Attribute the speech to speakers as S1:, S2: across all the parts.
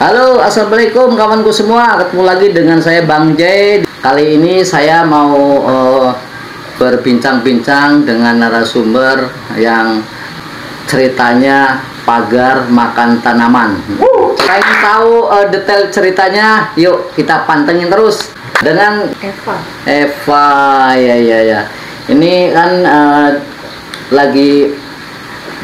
S1: Halo, assalamualaikum kawanku semua. Ketemu lagi dengan saya Bang J. Kali ini saya mau berbincang-bincang dengan narasumber yang ceritanya pagar makan tanaman. Pengen tahu detail ceritanya? Yuk kita pantengin terus dengan Eva. Ya. Ini kan lagi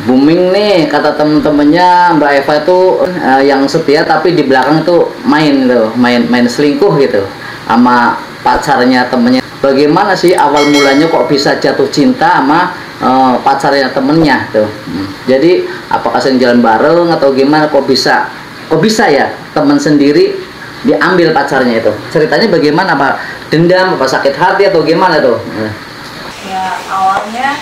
S1: booming nih kata temen-temennya Mbak Eva itu yang setia, tapi di belakang tuh main selingkuh gitu sama pacarnya temennya. Bagaimana sih awal mulanya kok bisa jatuh cinta sama pacarnya temennya tuh? Jadi apakah sering jalan bareng atau gimana, kok bisa ya temen sendiri diambil pacarnya itu? Ceritanya bagaimana, Pak? Dendam apa sakit hati atau gimana tuh?
S2: Ya awalnya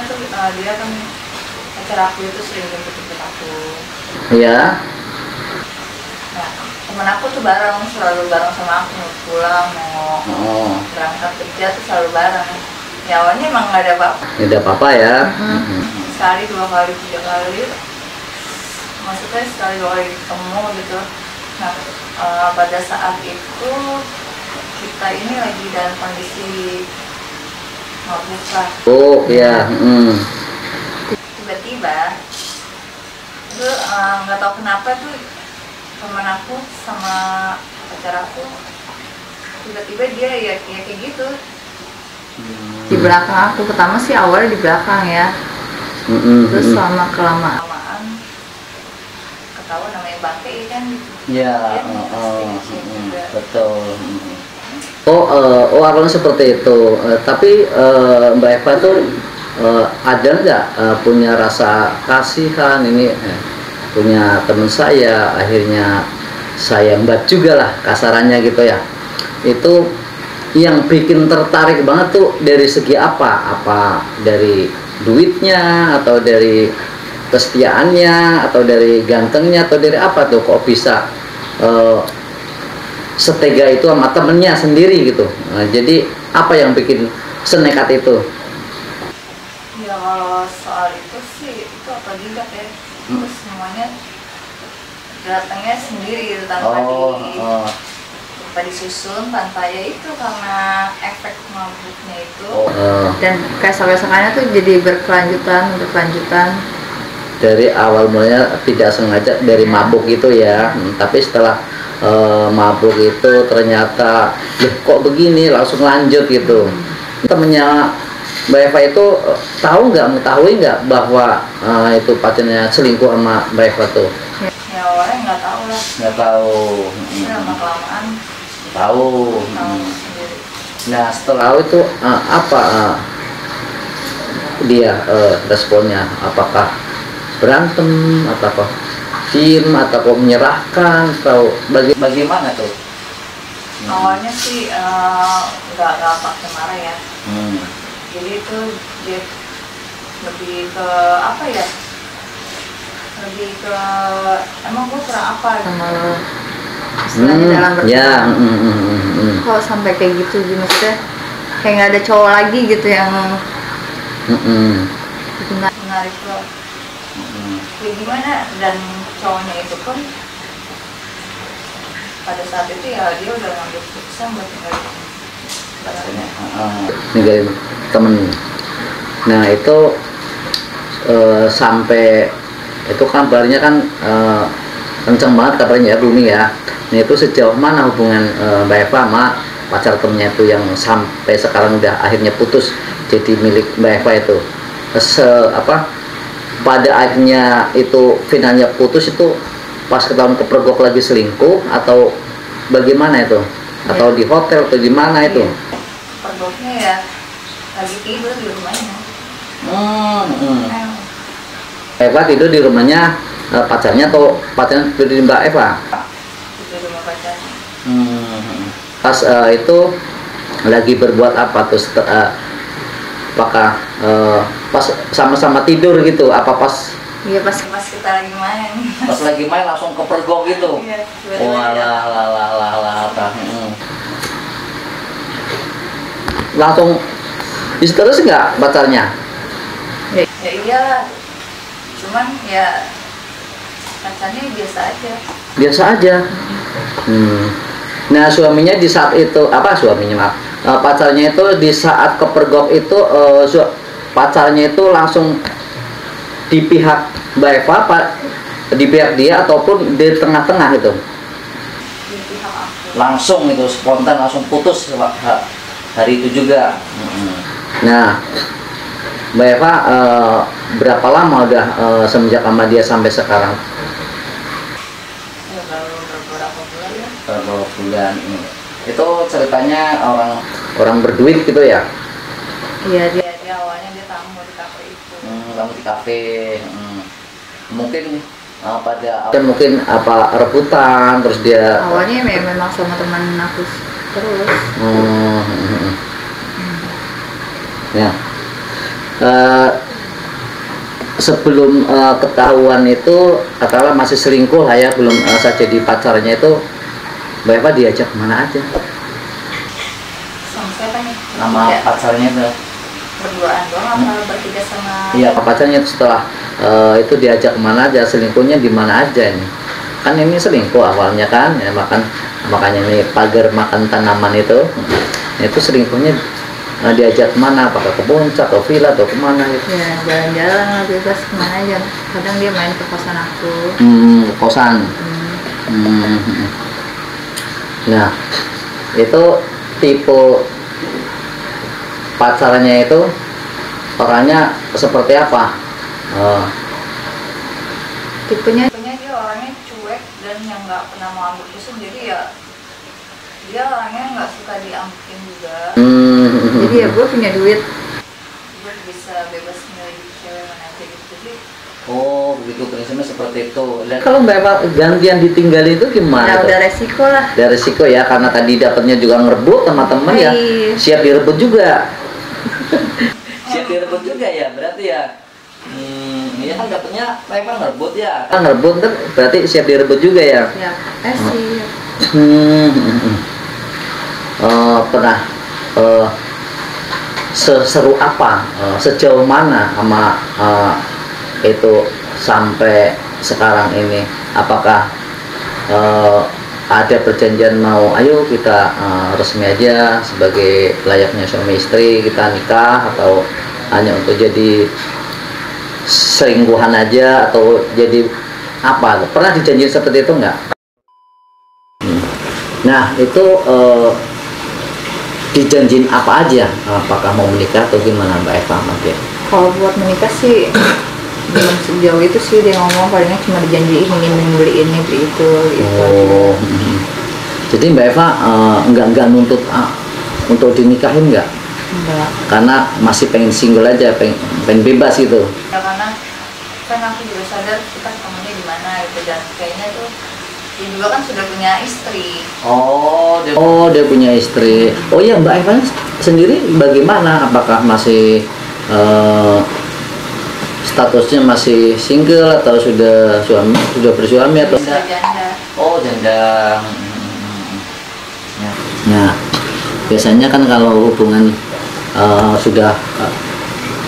S2: tuh dia kan pacar aku itu sering jemput aku.
S1: Iya.
S2: Nah, temen aku tuh selalu bareng sama aku, mau pulang mau berangkat kerja tuh selalu bareng. Ya awalnya emang nggak ada apa-apa.
S1: Nggak ada apa-apa ya.
S2: Sekali, 2 kali, 3 kali. Maksudnya sekali 2 kali ketemu gitu. Nah pada saat itu kita ini lagi dalam kondisi mabukan.
S1: Oh iya.
S2: Tiba-tiba itu nggak tahu kenapa tuh teman aku sama pacar aku tiba-tiba dia ya kayak gitu.
S3: Di belakang aku, pertama sih awalnya di belakang ya. Terus lama kelamaan
S2: ketahuan namanya bangke kan gitu.
S1: Ya, betul. Oh, awalnya seperti itu. Tapi Mbak Eva tuh ada nggak punya rasa kasihan ini? Punya teman saya, akhirnya saya mbak juga lah kasarannya gitu ya. Itu yang bikin tertarik banget tuh dari segi apa? Apa dari duitnya, atau dari kesetiaannya, atau dari gantengnya, atau dari apa tuh kok bisa setega itu sama temennya sendiri gitu? Nah, jadi apa yang bikin senekat itu?
S2: Ya kalau soal itu sih itu apa juga ya, terus semuanya datangnya sendiri gitu tanpa disusun, tanpa ya itu karena efek mabuknya itu.
S3: Dan kayak sampai sekarang tuh jadi berkelanjutan.
S1: Dari awal mulanya tidak sengaja dari mabuk itu ya, tapi setelah mabuk itu ternyata kok begini, langsung lanjut gitu. Temennya Mbak Eva itu mengetahui nggak bahwa itu pacarnya selingkuh sama Mbak Eva tuh?
S2: Ya awalnya nggak tahu lah.
S1: Nggak tahu.
S2: Lama kelamaan
S1: Tahu.
S2: sendiri.
S1: Nah setelah itu apa dia responnya? Apakah berantem, atau diem, atau menyerahkan, atau bagaimana tuh?
S2: Awalnya sih nggak pakai marah ya. Jadi itu dia lebih ke apa ya? Lebih ke emang gue kurang apa
S3: Sama lo istilahnya dalam berkelanjutan. Kok sampai kayak gitu sih, maksudnya kayak nggak ada cowok lagi gitu yang
S2: menarik lo. Ya gimana, dan cowoknya itu pun pada saat itu ya dia udah ngambil keputusan buat
S1: ninggalin temen. Nah itu sampai itu kabarnya kan kenceng banget kabarnya ya, booming ya. Nah itu sejauh mana hubungan Mbak Eva sama pacar temennya itu yang sampai sekarang udah akhirnya putus jadi milik Mbak Eva itu? Pada akhirnya itu finalnya putus itu pas ketahuan kepergok lagi selingkuh atau bagaimana itu? Atau di hotel atau di mana itu?
S2: Pergoknya ya lagi tidur di rumahnya.
S1: Eva tidur di rumahnya pacarnya, atau pacarnya tidur di Mbak Eva?
S2: Di rumah pacarnya.
S1: Pas itu lagi berbuat apa tuh? Apakah pas sama-sama tidur gitu? Apa pas?
S3: Iya pas
S2: kita lagi main.
S1: Pas lagi main langsung kepergok gitu?
S2: Iya.
S1: Langsung terus nggak pacarnya?
S2: Ya iyalah, cuman ya pacarnya biasa aja.
S1: Biasa aja. Nah suaminya di saat itu suaminya maaf, pacarnya itu di saat kepergok itu pacarnya itu langsung di pihak Mbak Eva, di pihak dia ataupun di tengah-tengah itu.
S2: Di pihak aku.
S1: Langsung itu spontan langsung putus hari itu juga. Nah Mbak Eva berapa lama udah semenjak sama dia sampai sekarang?
S2: Ya baru beberapa bulan ya.
S1: Beberapa bulan. Itu ceritanya orang berduit gitu ya?
S3: Iya,
S2: Dia awalnya dia tamu di kafe itu.
S1: Tamu di kafe. Mungkin mungkin rebutan terus dia
S3: awalnya memang sama teman aku terus.
S1: Ya. Sebelum ketahuan itu katakanlah masih selingkuh lah ya, belum saja di pacarnya itu, Mbak Eva diajak kemana aja?
S2: Sama siapa nih?
S1: Nama
S2: Bertiga.
S1: pacarnya itu?
S2: Berduaan doang apa bertiga sama?
S1: Iya, pacarnya itu setelah itu diajak kemana aja, selingkuhnya di mana aja ini? Kan ini selingkuh awalnya kan, ya, makanya ini pagar makan tanaman itu selingkuhnya. Diajak kemana? Apakah ke puncak, ke villa, atau kemana gitu?
S3: Ya jalan-jalan lah, bebas kemana aja. Kadang dia main ke kosan aku.
S1: Kosan. Nah itu tipe pacarnya itu orangnya seperti apa?
S3: Tipenya
S2: Dia orangnya cuek dan yang nggak pernah mau ambil pusing, jadi ya dia orangnya nggak suka diambilin juga.
S3: jadi ya gue punya duit.
S2: Gue bisa bebas milih cewek mana aja gitu. Jadi
S1: Oh begitu, prinsipnya seperti itu. Kalau Mbak Eva gantian ditinggal itu gimana?
S3: Nah, udah resiko lah.
S1: Udah resiko ya, karena tadi dapatnya juga ngerebut teman-teman ya, siap direbut juga. Siap direbut juga ya, berarti ya. Iya kan dapatnya Mbak Eva ngerebut ya. Kan ngerebut kan berarti siap direbut juga ya.
S3: Ya, sih.
S1: Pernah seseru apa, sejauh mana sama itu sampai sekarang ini? Apakah ada perjanjian mau ayo kita resmi aja sebagai layaknya suami istri, kita nikah, atau hanya untuk jadi selingkuhan aja, atau jadi apa? Pernah dijanjiin seperti itu enggak? Nah itu dijanjin apa aja? Apakah mau menikah atau gimana Mbak Eva sama dia?
S3: Kalau buat menikah sih belum sejauh itu sih, dia ngomong palingnya cuma dijanjiin ingin beli ini beli itu gitu.
S1: Jadi Mbak Eva enggak nuntut untuk dinikahin enggak?
S3: Enggak.
S1: Karena masih pengen single aja, pengen bebas gitu.
S2: ya karena kan aku juga sadar kita ketemunya di mana gitu, dan kayaknya tuh dia juga kan sudah punya istri.
S1: Dia punya istri. Oh iya, Mbak Eva sendiri bagaimana? Apakah masih statusnya masih single atau sudah bersuami atau
S2: Sudah janda.
S1: Oh, janda. Nah, biasanya kan kalau hubungan sudah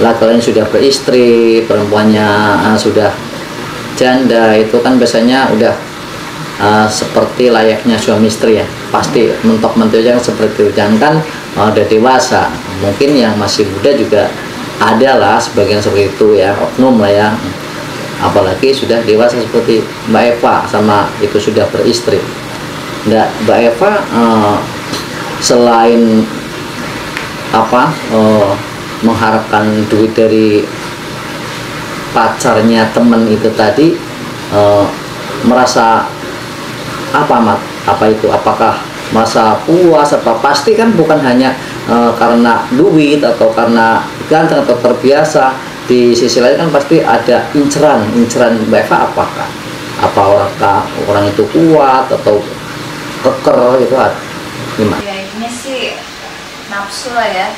S1: laki-laki sudah beristri, perempuannya sudah janda, itu kan biasanya udah seperti layaknya suami istri ya, pasti mentok-mentok yang seperti itu. Jangan kan udah dewasa, mungkin yang masih muda juga ada lah sebagian seperti itu ya, oknum lah ya. Apalagi sudah dewasa seperti Mbak Eva sama itu sudah beristri. Nah, Mbak Eva selain mengharapkan duit dari pacarnya temen itu tadi, merasa apa itu? Apakah merasa puas? Apa pasti kan bukan hanya karena duit atau karena ganteng atau terbiasa. Di sisi lain kan pasti ada inceran Mbak Eva. Apakah orang itu kuat atau keker gitu, gimana?
S2: Ya ini sih nafsu lah ya.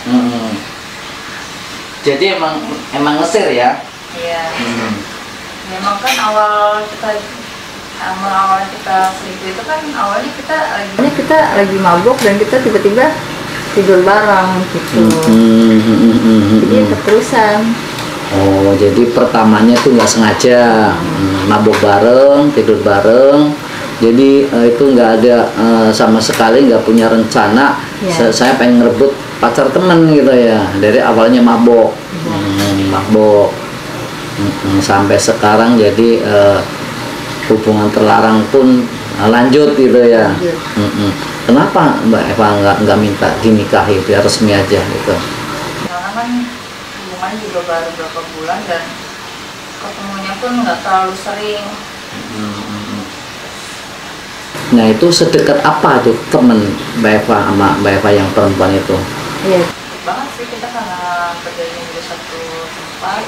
S1: Jadi emang ngesir ya?
S2: Iya. Memang kan awal kita selingkuh itu kan awalnya
S3: kita lagi mabuk dan kita tiba-tiba tidur bareng gitu. Jadi keterusan.
S1: Oh, jadi pertamanya tuh nggak sengaja, mabuk bareng, tidur bareng. Jadi itu nggak ada sama sekali nggak punya rencana. Saya pengen ngerebut pacar temen gitu ya. Dari awalnya mabok, mabok. Sampai sekarang jadi hubungan terlarang pun lanjut gitu ya. Kenapa Mbak Eva nggak minta dinikahi biar resmi aja gitu?
S2: Karena kan hubungannya juga baru beberapa bulan dan ketemunya pun nggak terlalu sering.
S1: Nah itu sedekat apa tuh temen Mbak Eva sama Mbak Eva yang perempuan itu?
S3: Iya.
S2: Dekat banget sih kita karena kerjanya di satu tempat.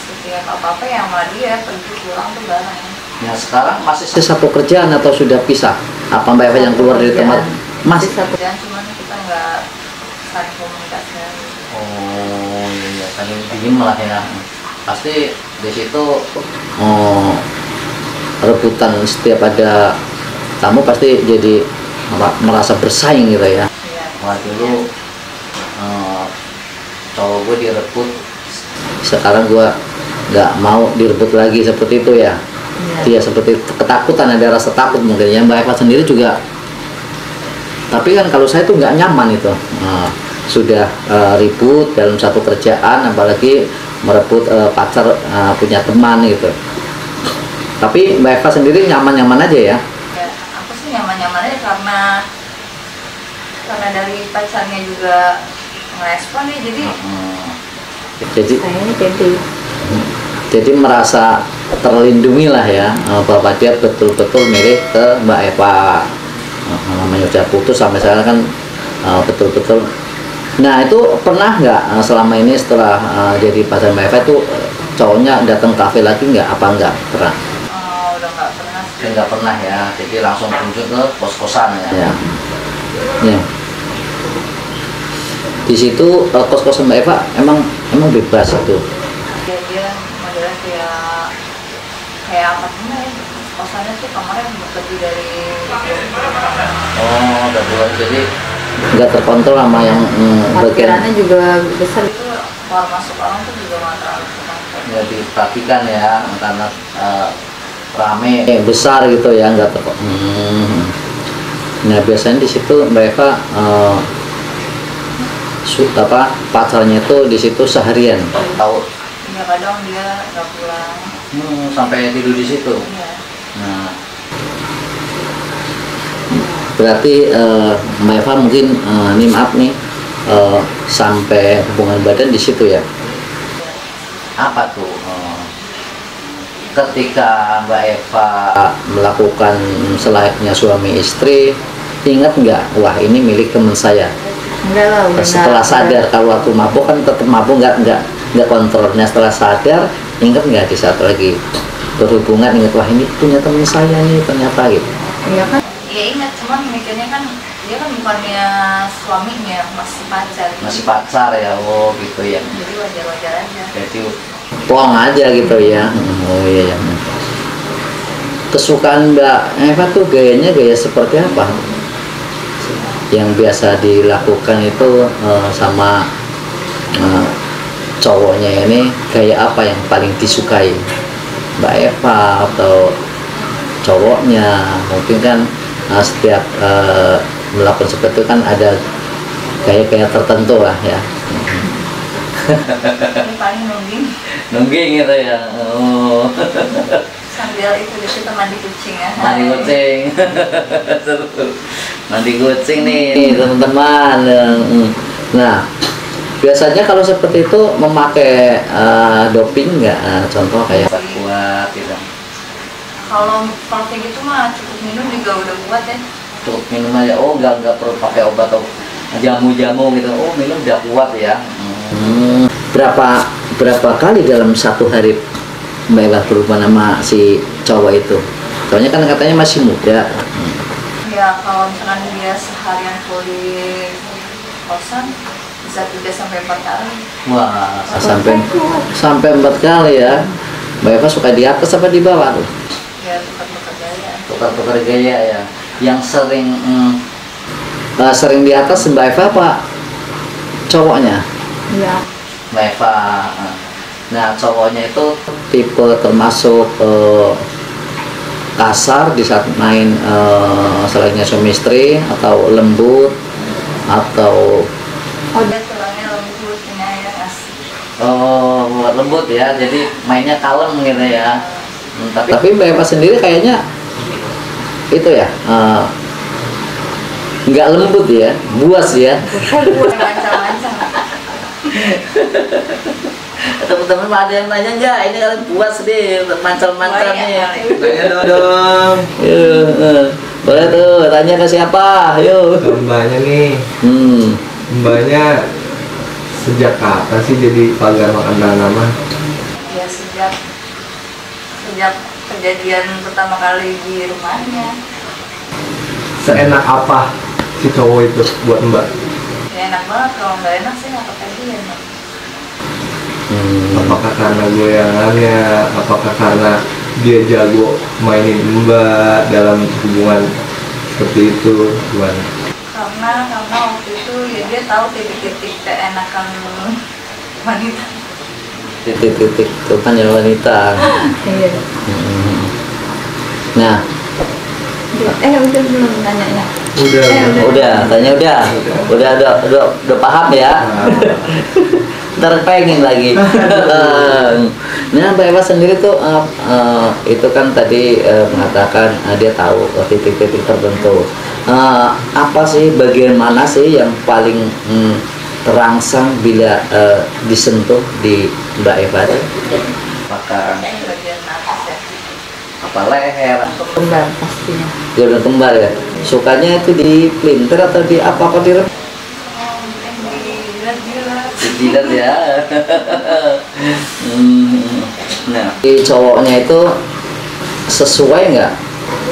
S2: Setiap apa-apa yang sama dia pergi pulang tuh bareng.
S1: Ya sekarang masih satu kerjaan atau sudah pisah? Apa Mbak Eva yang keluar dari tempat? Masih
S3: satu.
S2: Dan cuman kita nggak saling komunikasi.
S1: Oh iya, saling diem lah ya. Pasti di situ rebutan setiap ada tamu pasti jadi merasa bersaing gitu ya. Wah dulu cowok gue direbut, sekarang gue nggak mau direbut lagi seperti itu ya. Dia seperti ketakutan, ada rasa takut mungkin ya. Mbak Eva sendiri juga, tapi kan kalau saya tuh nggak nyaman itu. Sudah ribut dalam satu kerjaan, apalagi merebut pacar punya teman gitu. Tapi Mbak Eva sendiri nyaman-nyaman aja ya?
S2: Ya, aku sih nyaman-nyaman aja karena dari pacarnya juga ngerespon ya,
S1: jadi merasa terlindungi lah ya, bahwa dia betul-betul milik ke Mbak Eva. Namanya udah putus sampai sekarang kan betul-betul. Nah itu pernah nggak selama ini setelah jadi pacar Mbak Eva itu cowoknya datang kafe lagi nggak? Apa nggak pernah?
S2: udah nggak pernah sih.
S1: Nggak pernah ya, jadi langsung kunjung ke kos-kosan ya. Ya. Di situ kos-kosan Mbak Eva emang bebas itu.
S2: Dia modelnya kayak apartemen ya. Kosannya tuh kamarnya lebih dari
S1: Oh, udah bulan, jadi nggak terkontrol sama yang bagian.
S3: Parkirannya juga besar.
S2: itu keluar masuk orang tuh juga nggak terlalu terkontrol.
S1: Nggak diperhatikan ya, karena rame besar gitu ya, nggak terkontrol. Nah biasanya di situ Mbak Eva pacarnya itu di situ seharian. Tahu?
S2: Ya kadang dia nggak pulang.
S1: Sampai tidur di situ.
S2: Iya.
S1: Nah, berarti Mbak Eva mungkin ini maaf nih sampai hubungan badan di situ ya. Apa tuh ketika Mbak Eva melakukan selayaknya suami istri, ingat nggak, wah ini milik teman saya?
S3: Enggak lah,
S1: Setelah sadar, kalau waktu mabuk kan tetap mabuk, nggak kontrolnya. Setelah sadar, ingat nggak di saat lagi berhubungan, ingat wah ini punya teman saya nih ternyata gitu.
S3: Iya kan?
S2: Ya ingat, cuman mikirnya kan dia kan bukannya suaminya, masih pacar.
S1: Masih pacar ya, oh gitu ya.
S2: Jadi wajar-wajar aja.
S1: Jadi plong aja gitu ya. Oh iya. Kesukaan Mbak Eva tuh gayanya gaya seperti apa? Yang biasa dilakukan itu sama cowoknya ini, gaya apa yang paling disukai Mbak Eva atau cowoknya? Mungkin kan setiap melakukan seperti itu kan ada gaya-gaya tertentu lah ya.
S2: Ini paling
S1: Nungging gitu ya. Oh.
S2: Sambil itu kita mandi kucing ya.
S1: Mandi kucing. Seru. Mandi kucing nih teman-teman. Nah, biasanya kalau seperti itu memakai doping nggak? Contoh kayak kuat gitu.
S2: Kalau kayak gitu mah cukup minum juga udah kuat ya.
S1: Cukup minum aja. Oh, nggak perlu pakai obat atau jamu-jamu gitu. Oh, minum udah kuat ya. Berapa kali dalam satu hari Mbak Eva berhubungan sama si cowok itu? Soalnya kan katanya masih muda.
S2: Ya kalau misalkan dia seharian full di kosan bisa 3-4 kali.
S1: Wah, sampai 4 kali ya. Mbak Eva suka di atas apa di bawah tuh?
S2: Ya tukar-tukar gaya.
S1: Tukar-tukar gaya ya. Yang sering di atas Mbak Eva apa cowoknya?
S3: Iya.
S1: Mbak Eva. Nah, cowoknya itu tipe termasuk kasar di saat main selainnya suami istri, atau lembut, atau
S2: Dia tulangnya lembut, penyayang, asik.
S1: lembut ya, jadi mainnya kalem gitu ya. Tapi Mbak Eva sendiri kayaknya itu ya, nggak lembut ya, buas ya.
S2: Mancang-mancang.
S1: Teman-teman ada yang nanya nggak, ini kalian puas deh mancal-mancal nih.
S4: Tanya dong.
S1: Boleh tuh, tanya ke siapa, yuk.
S4: Mbaknya nih. Mbaknya sejak kapan sih jadi pagar makan tanaman?
S2: Ya sejak kejadian pertama kali di rumahnya.
S4: Seenak apa si cowok itu buat Mbak?
S2: Ya enak banget, kalau nggak enak sih nggak pakai dia.
S4: Apakah karena goyangannya, apakah karena dia jago mainin Mbak dalam hubungan seperti itu, gimana?
S2: Karena waktu itu ya dia tahu titik-titik keenakan wanita.
S1: Titik-titik kepanjang wanita.
S3: Iya.
S1: Nah,
S3: Udah belum nanya.
S4: Udah.
S1: Tanya udah paham ya. Ntar pengen lagi. Nah, Mbak Eva sendiri tuh itu kan tadi mengatakan dia tahu titik-titik tertentu. Apa sih, bagian mana sih yang paling terangsang bila disentuh di Mbak Eva? Apakah
S2: Bagian atas ya.
S1: apa leher?
S3: Kembar pastinya.
S1: Gordon kembar ya. Sukanya itu di plinter atau di apa di jilat ya. Nah, di cowoknya itu sesuai nggak?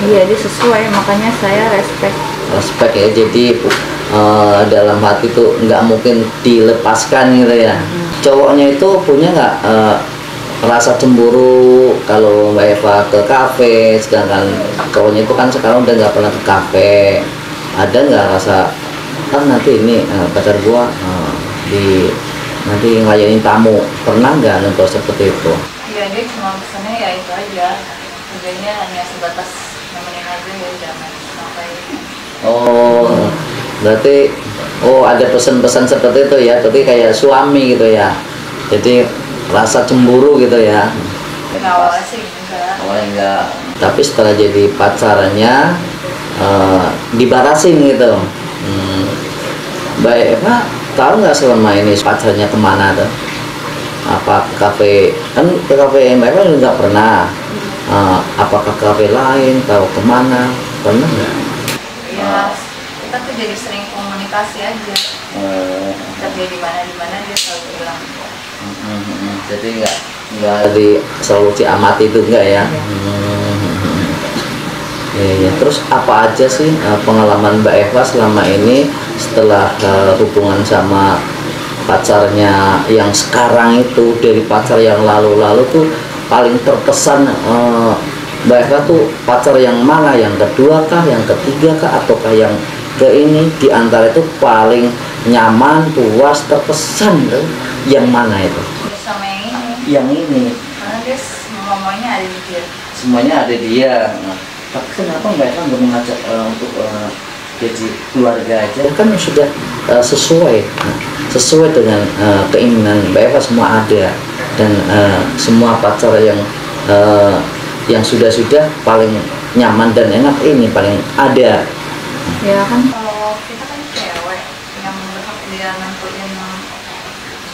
S3: Iya, dia sesuai, makanya saya respect
S1: Ya, jadi dalam hati itu nggak mungkin dilepaskan gitu ya. Cowoknya itu punya nggak rasa cemburu kalau Mbak Eva ke kafe, sedangkan cowoknya itu kan sekarang udah nggak pernah ke kafe. Ada nggak rasa nanti ini pacar gua nanti ngelayanin tamu, pernah nggak nonton seperti itu?
S2: Iya, dia cuma pesannya ya itu aja. Kerjanya hanya sebatas nemenin aja, ya jangan sampai.
S1: Berarti ada pesan-pesan seperti itu ya, tapi kayak suami gitu ya. Jadi rasa cemburu gitu ya.
S2: Awalnya sih enggak.
S1: Awalnya enggak. Tapi setelah jadi pacarannya dibatasin gitu. Mbak Eva tahu nggak selama ini pacarnya kemana tuh? Apa ke kafe? Kan ke kafe Mbak Eva nggak pernah. Apakah ke kafe lain? Tahu kemana? Pernah nggak?
S2: Ya, kita tuh jadi sering komunikasi aja. Kerja di mana dia selalu bilang.
S1: Jadi nggak selalu diamati itu enggak ya? Ya. Terus apa aja sih pengalaman Mbak Eva selama ini setelah hubungan sama pacarnya yang sekarang itu, dari pacar yang lalu-lalu tuh paling terkesan Mbak Eva tuh pacar yang mana? Yang kedua kah? Yang ketiga kah? Ataukah yang ke ini? Di antara itu paling nyaman, puas, terkesan yang mana itu?
S2: Sama yang ini.
S1: Yang ini.
S2: Karena dia semuanya ada di dia.
S1: Semuanya ada dia. Tapi kenapa Mbak Eva nggak mengajak untuk jadi keluarga aja? Kan sudah sesuai dengan keinginan Mbak Eva, semua ada, dan semua pacar yang sudah paling nyaman dan enak ini paling ada.
S3: Ya kan.
S2: Kalau kita kan cewek yang berhak dia nentuin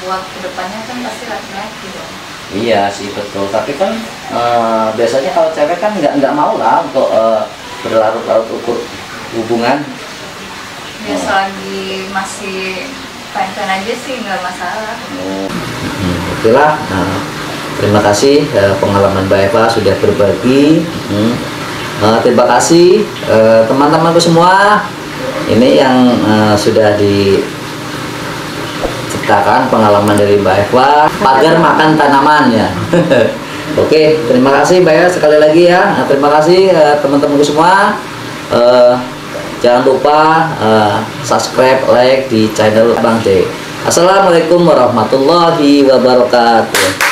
S2: buat kedepannya kan pasti laki-laki dong.
S1: Iya sih, betul. Tapi kan biasanya kalau cewek kan nggak mau lah untuk berlarut-larut ukur hubungan.
S2: Ya selagi masih fine-fine aja sih nggak masalah.
S1: Oke lah. Terima kasih pengalaman Mbak Eva sudah berbagi. Terima kasih teman-temanku semua. Ini yang sudah diceritakan pengalaman dari Mbak Eva, pagar makan tanaman ya. Oke, terima kasih Mbak Eva sekali lagi ya. Terima kasih teman-temanku semua. Jangan lupa subscribe, like di channel Bang D. Assalamualaikum warahmatullahi wabarakatuh.